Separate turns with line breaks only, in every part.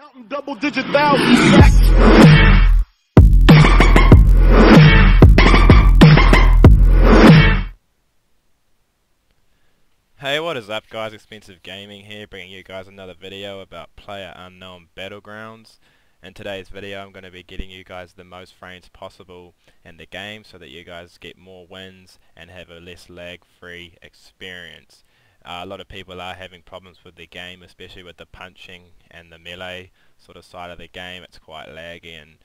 Counting double-digit thousands.
Hey, what is up guys, Expensive Gaming here, bringing you guys another video about Playerunknown Battlegrounds. In today's video I'm going to be getting you guys the most frames possible in the game so that you guys get more wins and have a less lag-free experience. A lot of people are having problems with the game, especially with the punching and the melee sort of side of the game. It's quite laggy and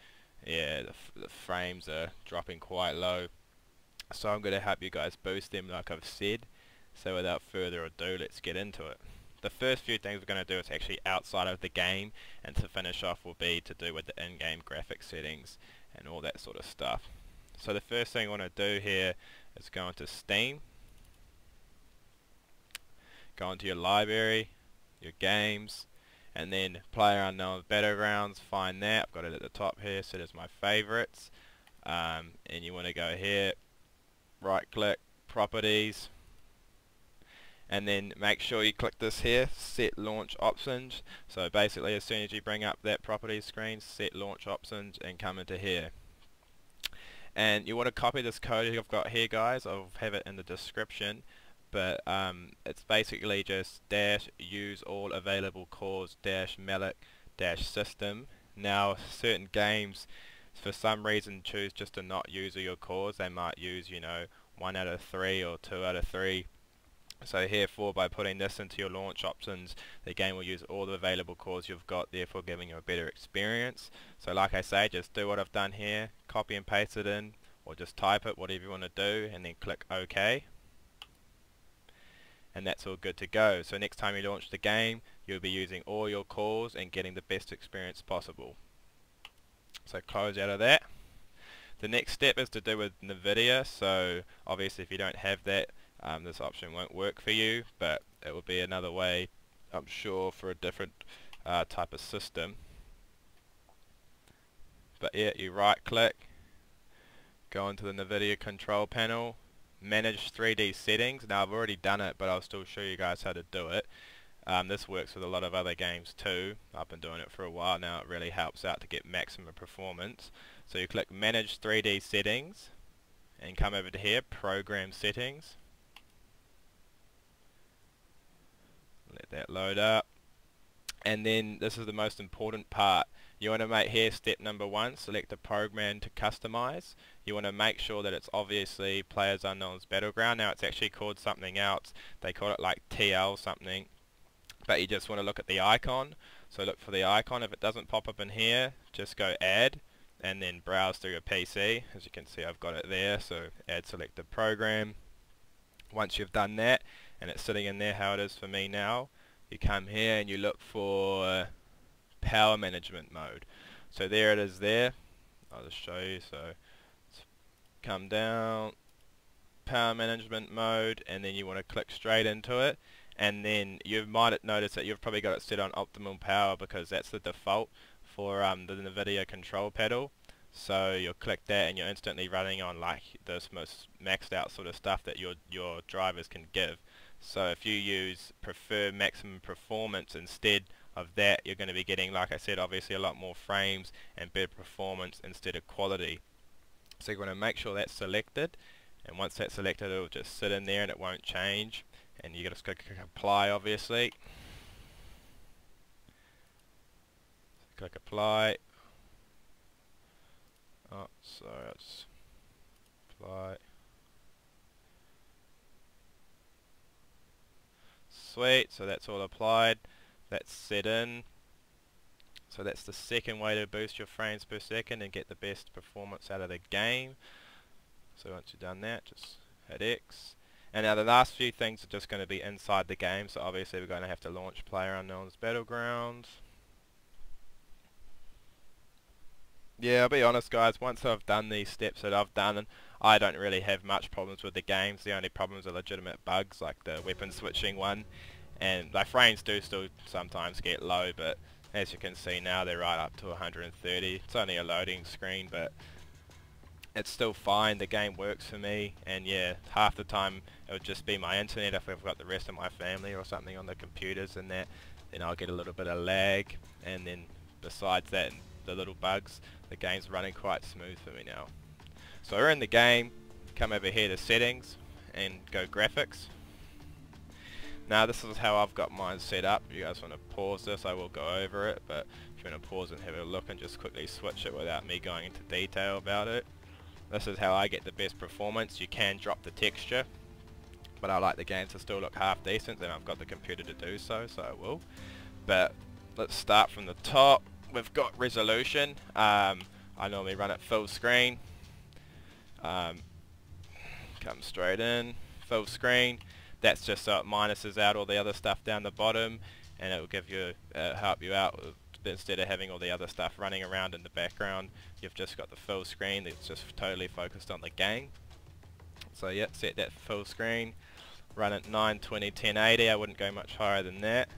yeah, the frames are dropping quite low. So I'm going to help you guys boost them like I've said. So without further ado, let's get into it. The first few things we're going to do is actually outside of the game, and to finish off will be to do with the in-game graphic settings and all that sort of stuff. So the first thing I want to do here is go into Steam, go into your library, your games, and then Playerunknown Battlegrounds, find that. I've got it at the top here, so there's my favorites. And you want to go here, right click, properties, and then make sure you click this here, set launch options. So basically as soon as you bring up that properties screen, set launch options and come into here. And you want to copy this code I've got here guys, I'll have it in the description, but it's basically just use all available cores -malloc-system. Now certain games for some reason choose just to not use all your cores. They might use, you know, 1 out of 3 or 2 out of 3. So therefore by putting this into your launch options, the game will use all the available cores you've got, therefore giving you a better experience. So like I say, just do what I've done here, copy and paste it in, or just type it, whatever you want to do, and then click OK. And that's all good to go. So next time you launch the game, you'll be using all your cores and getting the best experience possible. So close out of that. The next step is to do with NVIDIA. So obviously if you don't have that, this option won't work for you, but it will be another way, I'm sure, for a different type of system. But yeah, you right click, go into the NVIDIA control panel, manage 3D settings. Now I've already done it, but I'll still show you guys how to do it. This works with a lot of other games too. I've been doing it for a while now. It really helps out to get maximum performance. So you click manage 3D settings and come over to here, program settings. Let that load up, and then this is the most important part. You want to make here step number 1, select a program to customize. You want to make sure that it's obviously Playerunknown's Battleground. Now it's actually called something else, they call it like TL something, but you just want to look at the icon. So look for the icon. If it doesn't pop up in here, just go add and then browse through your PC. As you can see, I've got it there, so add selected program. Once you've done that and it's sitting in there how it is for me now, you come here and you look for power management mode. So there it is there. I'll just show you. So come down, power management mode, and then you want to click straight into it, and then you might notice that you've probably got it set on optimal power because that's the default for the NVIDIA control panel. So you'll click that and you're instantly running on like this most maxed out sort of stuff that your drivers can give. So if you use prefer maximum performance instead of that, you're going to be getting, like I said, obviously a lot more frames and better performance instead of quality. So you're going to make sure that's selected, and once that's selected it will just sit in there and it won't change, and you just click apply obviously. Click apply. Oh, sorry, I'll just apply. Sweet, so that's all applied. That's set in. So that's the second way to boost your frames per second and get the best performance out of the game. So once you've done that, just hit X. And now the last few things are just going to be inside the game. So obviously we're going to have to launch Playerunknown's Battlegrounds. Yeah, I'll be honest guys, once I've done these steps that I've done, I don't really have much problems with the games. The only problems are legitimate bugs, like the weapon switching one, and my frames do still sometimes get low, but as you can see now they're right up to 130. It's only a loading screen, but it's still fine. The game works for me, and yeah, half the time it would just be my internet if I've got the rest of my family or something on the computers and that, then I'll get a little bit of lag, and then besides that and the little bugs, the game's running quite smooth for me now. So we're in the game, come over here to settings and go graphics. Now this is how I've got mine set up. If you guys want to pause this, I will go over it, but if you want to pause and have a look and just quickly switch it without me going into detail about it. This is how I get the best performance. You can drop the texture, but I like the game to still look half decent, and I've got the computer to do so, so I will. But let's start from the top. We've got resolution. I normally run it full screen. Come straight in, full screen. That's just so it minuses out all the other stuff down the bottom, and it will give you help you out instead of having all the other stuff running around in the background. You've just got the full screen that's just totally focused on the game. So yeah, set that full screen, run it 920 1080. I wouldn't go much higher than that.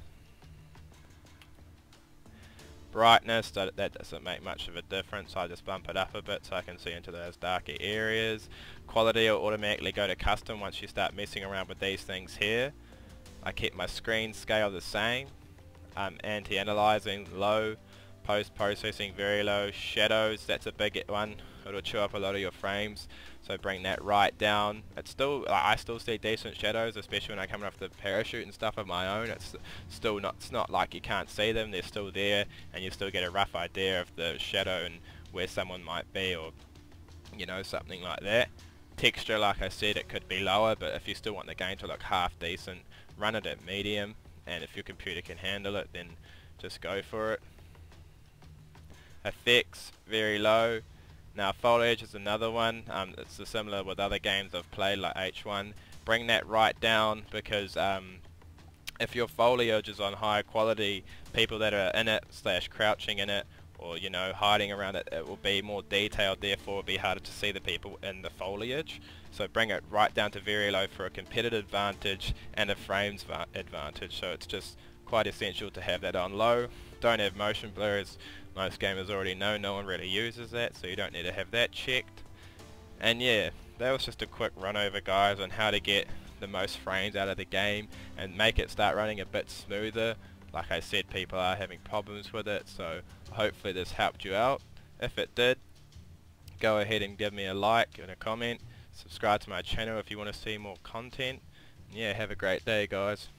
Brightness, that doesn't make much of a difference. I just bump it up a bit so I can see into those darker areas. Quality will automatically go to custom once you start messing around with these things here. I keep my screen scale the same. Anti-analyzing low, post-processing very low. Shadows, that's a big one. It'll chew up a lot of your frames, so bring that right down. It's still, I still see decent shadows, especially when I come off the parachute and stuff of my own. It's still not, it's not like you can't see them. They're still there, and you still get a rough idea of the shadow and where someone might be, or you know, something like that. Texture, like I said, it could be lower, but if you still want the game to look half decent, run it at medium, and if your computer can handle it, then just go for it. Effects, very low. Now foliage is another one. It's similar with other games I've played like H1. Bring that right down, because if your foliage is on high quality, people that are in it / crouching in it, or you know, hiding around it, it will be more detailed, therefore it will be harder to see the people in the foliage. So bring it right down to very low for a competitive advantage and a frames advantage. So it's just quite essential to have that on low. Don't have motion blur, as most gamers already know. No one really uses that, so you don't need to have that checked. And yeah, that was just a quick run over, guys, on how to get the most frames out of the game and make it start running a bit smoother. Like I said, people are having problems with it, so hopefully this helped you out. If it did, go ahead and give me a like and a comment. Subscribe to my channel if you want to see more content. Yeah, have a great day, guys.